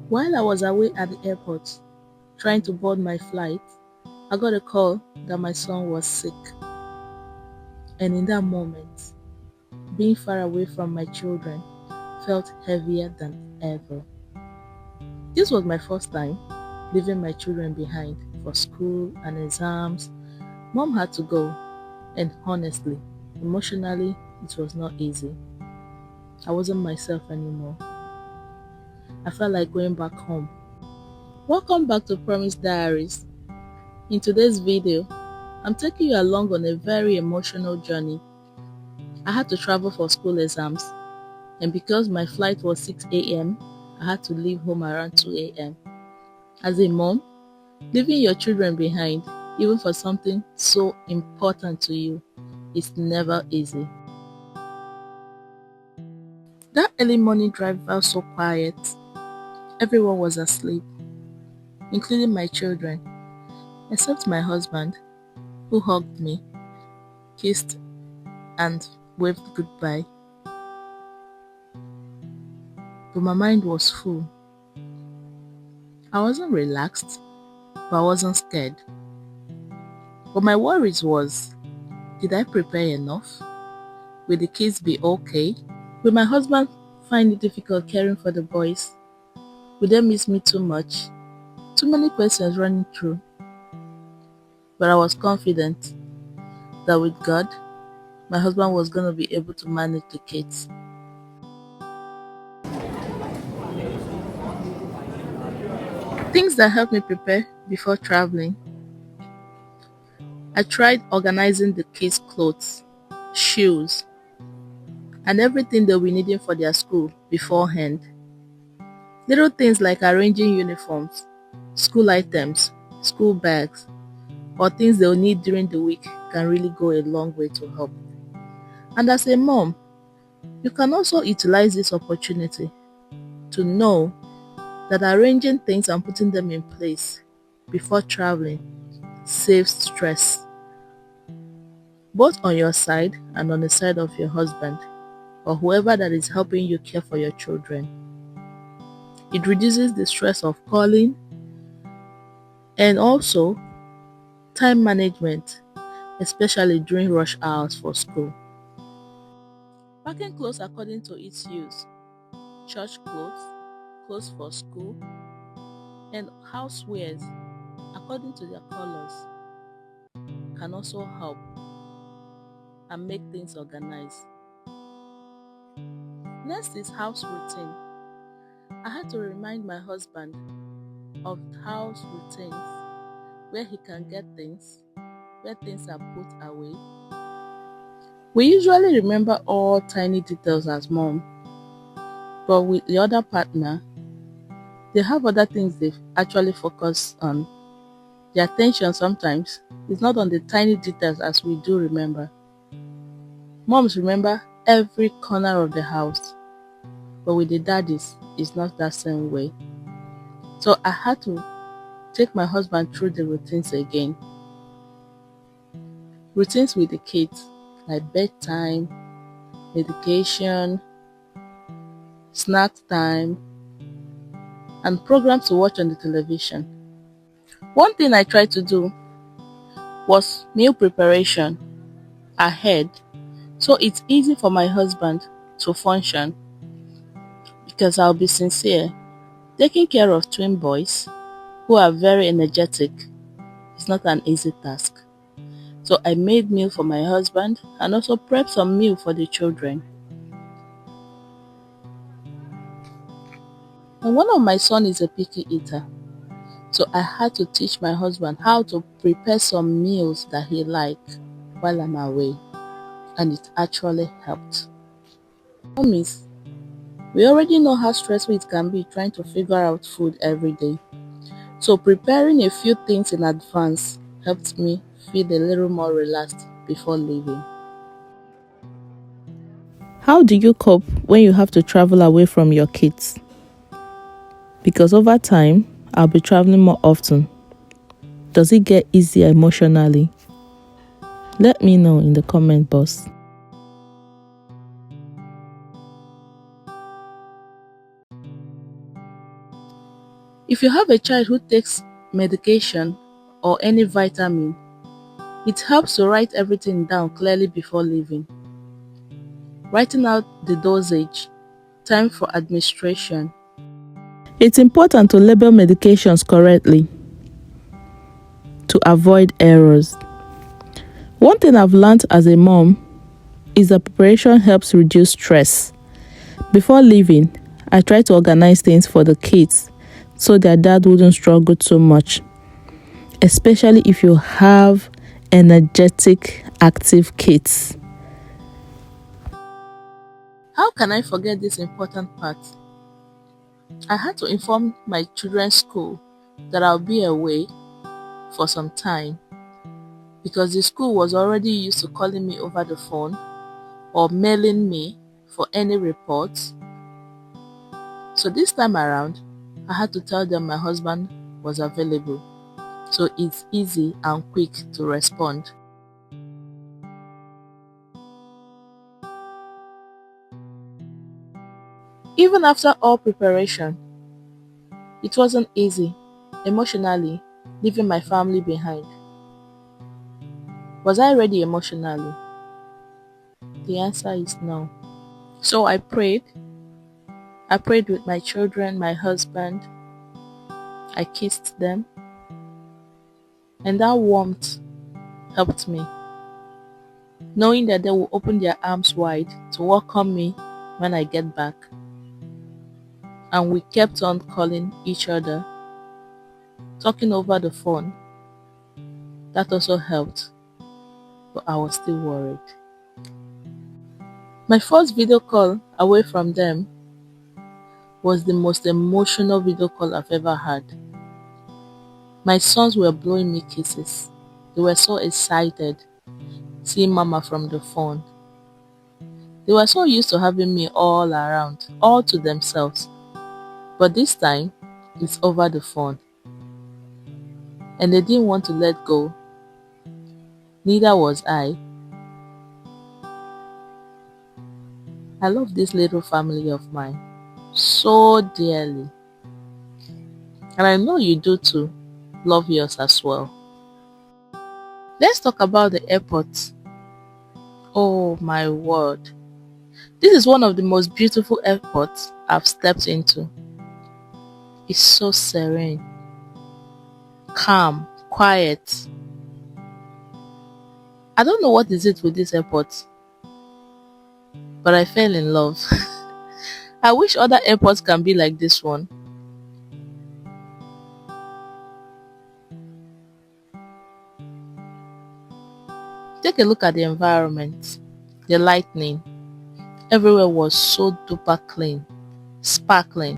While I was away at the airport trying to board my flight, I got a call that my son was sick. And in that moment, being far away from my children felt heavier than ever. This was my first time leaving my children behind for school and exams. Mom had to go, and honestly, emotionally, it was not easy. I wasn't myself anymore. I felt like going back home. Welcome back to Promise Diaries. In today's video, I'm taking you along on a very emotional journey. I had to travel for school exams, and because my flight was 6 a.m., I had to leave home around 2 a.m. As a mom, leaving your children behind, even for something so important to you, is never easy. That early morning drive felt so quiet. Everyone was asleep, including my children, except my husband, who hugged me, kissed, and waved goodbye. But my mind was full. I wasn't relaxed, but I wasn't scared. But my worries was, did I prepare enough? Will the kids be okay? Will my husband find it difficult caring for the boys? Will they miss me too much? Too many questions running through. But I was confident that with God, my husband was going to be able to manage the kids. Things that helped me prepare before traveling. I tried organizing the kids' clothes, shoes, and everything they'll be needing for their school beforehand. Little things like arranging uniforms, school items, school bags, or things they'll need during the week can really go a long way to help. And as a mom, you can also utilize this opportunity to know that arranging things and putting them in place before traveling saves stress, both on your side and on the side of your husband or whoever that is helping you care for your children. It reduces the stress of calling and also time management, especially during rush hours for school. Packing clothes according to its use, church clothes, clothes for school, and housewares according to their colors can also help and make things organized. Next is house routine. I had to remind my husband of house routines where he can get things, where things are put away. We usually remember all tiny details as mom, but with the other partner, they have other things they actually focus on. The attention sometimes is not on the tiny details as we do remember. Moms remember every corner of the house, but with the daddies, it's not that same way. So I had to take my husband through the routines again. Routines with the kids, like bedtime, medication, snack time, and programs to watch on the television. One thing I tried to do was meal preparation ahead, so it's easy for my husband to function. Because I'll be sincere, taking care of twin boys who are very energetic is not an easy task. So I made meal for my husband and also prepped some meal for the children. And one of my sons is a picky eater. So I had to teach my husband how to prepare some meals that he liked while I'm away. And it actually helped. Promise, we already know how stressful it can be trying to figure out food every day. So preparing a few things in advance helped me feel a little more relaxed before leaving. How do you cope when you have to travel away from your kids? Because over time, I'll be traveling more often. Does it get easier emotionally? Let me know in the comment box. If you have a child who takes medication or any vitamin, it helps to write everything down clearly before leaving. Writing out the dosage, time for administration. It's important to label medications correctly to avoid errors. One thing I've learned as a mom is that preparation helps reduce stress. Before leaving, I try to organize things for the kids so their dad wouldn't struggle so much, especially if you have energetic, active kids. How can I forget this important part? I had to inform my children's school that I'll be away for some time because the school was already used to calling me over the phone or mailing me for any reports. So this time around, I had to tell them my husband was available, so it's easy and quick to respond. Even after all preparation, it wasn't easy emotionally leaving my family behind. Was I ready emotionally? The answer is no. So I prayed. I prayed with my children, my husband. I kissed them, and that warmth helped me, knowing that they will open their arms wide to welcome me when I get back. And we kept on calling each other, talking over the phone. That also helped, but I was still worried. My first video call away from them was the most emotional video call I've ever had. My sons were blowing me kisses. They were so excited seeing Mama from the phone. They were so used to having me all around, all to themselves. But this time, it's over the phone. And they didn't want to let go. Neither was I. I love this little family of mine so dearly. And I know you do too. Love yours as well. Let's talk about the airport. Oh my word. This is one of the most beautiful airports I've stepped into. It's so serene, calm, quiet. I don't know what is it with this airport, but I fell in love. I wish other airports can be like this one. Take a look at the environment, the lighting. Everywhere was so duper clean, sparkling.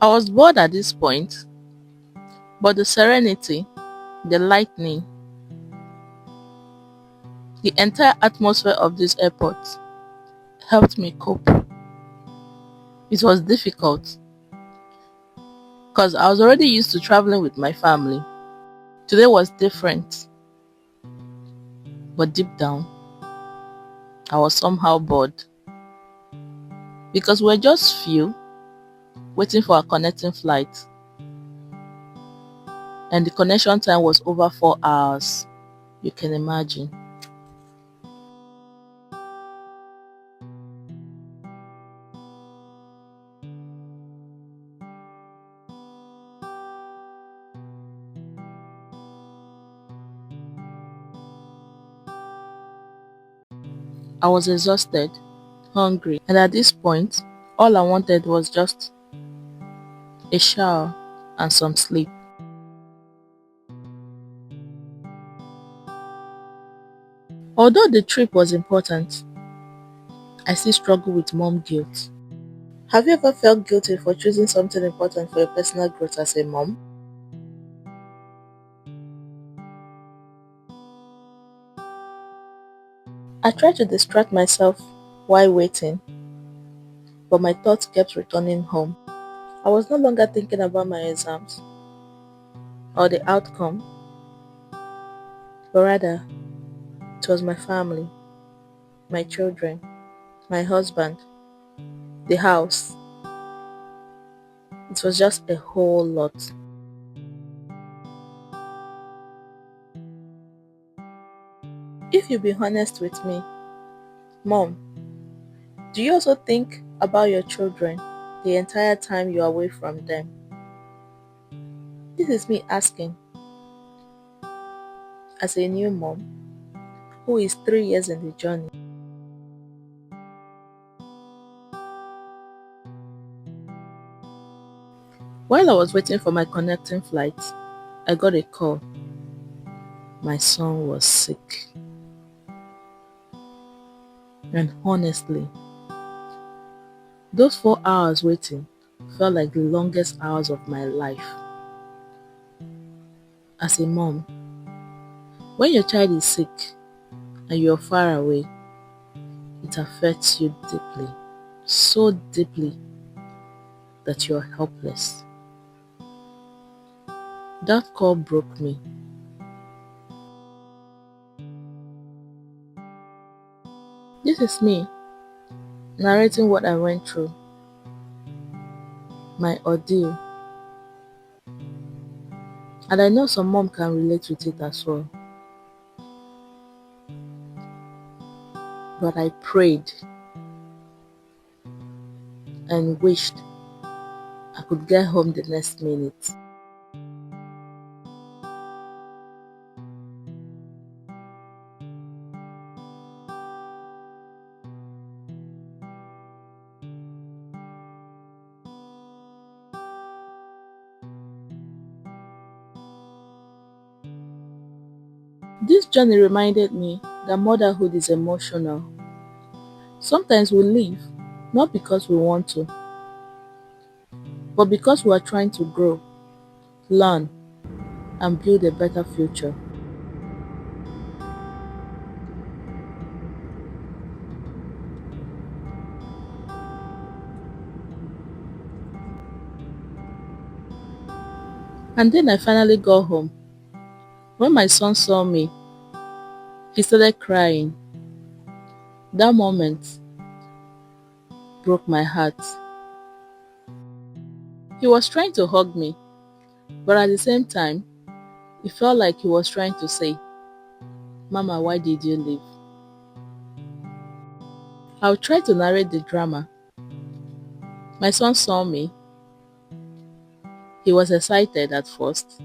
I was bored at this point, but the serenity, the lighting, the entire atmosphere of this airport helped me cope. It was difficult because I was already used to traveling with my family. Today was different, but deep down, I was somehow bored because we're just few waiting for a connecting flight, and the connection time was over 4 hours. You can imagine. I was exhausted, hungry, and at this point, all I wanted was just a shower and some sleep. Although the trip was important, I still struggle with mom guilt. Have you ever felt guilty for choosing something important for your personal growth as a mom? I tried to distract myself while waiting, but my thoughts kept returning home. I was no longer thinking about my exams or the outcome, but rather it was my family. my children, my husband, the house. It was just a whole lot. If you be honest with me, Mom, do you also think about your children the entire time you're away from them? This is me asking as a new mom who is 3 years in the journey. While I was waiting for my connecting flight, I got a call. My son was sick. And honestly, those 4 hours waiting felt like the longest hours of my life. As a mom, when your child is sick and you're far away, it affects you deeply, so deeply that you're helpless. That call broke me. This is me narrating what I went through, my ordeal, and I know some mom can relate with it as well. But I prayed and wished I could get home the next minute. This journey reminded me that motherhood is emotional. Sometimes we leave not because we want to, but because we are trying to grow, learn, and build a better future. And then I finally got home. When my son saw me, he started crying. That moment broke my heart. He was trying to hug me, but at the same time, it felt like he was trying to say, Mama, why did you leave? I'll try to narrate the drama. My son saw me. He was excited at first.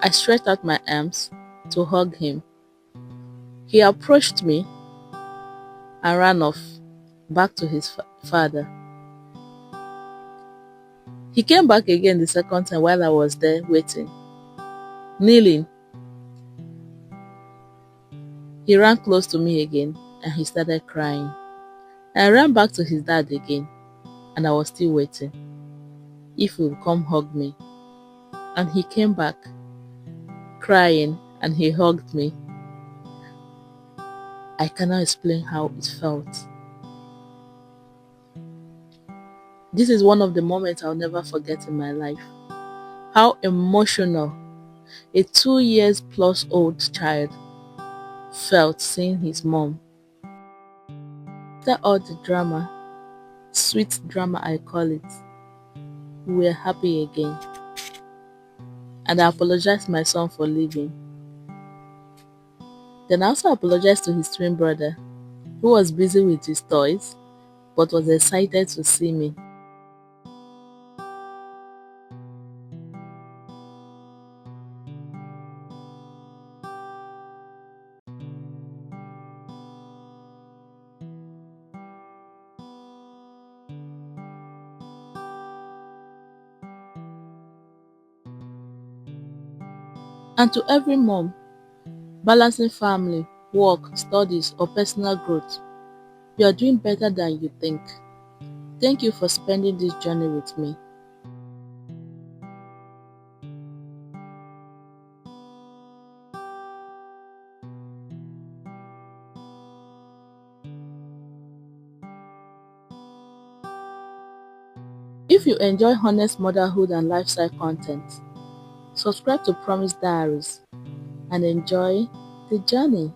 I stretched out my arms to hug him. He approached me and ran off back to his father. He came back again the second time while I was there waiting, kneeling. He ran close to me again and he started crying. I ran back to his dad again and I was still waiting if he would come hug me. And he came back crying and he hugged me. I cannot explain how it felt. This is one of the moments I'll never forget in my life. How emotional a 2 years plus old child felt seeing his mom. After all the drama, sweet drama I call it, we were happy again. And I apologized to my son for leaving. Then I also apologized to his twin brother, who was busy with his toys, but was excited to see me. And to every mom, balancing family, work, studies, or personal growth, you are doing better than you think. Thank you for spending this journey with me. If you enjoy honest motherhood and lifestyle content, subscribe to Promise Diaries and enjoy the journey.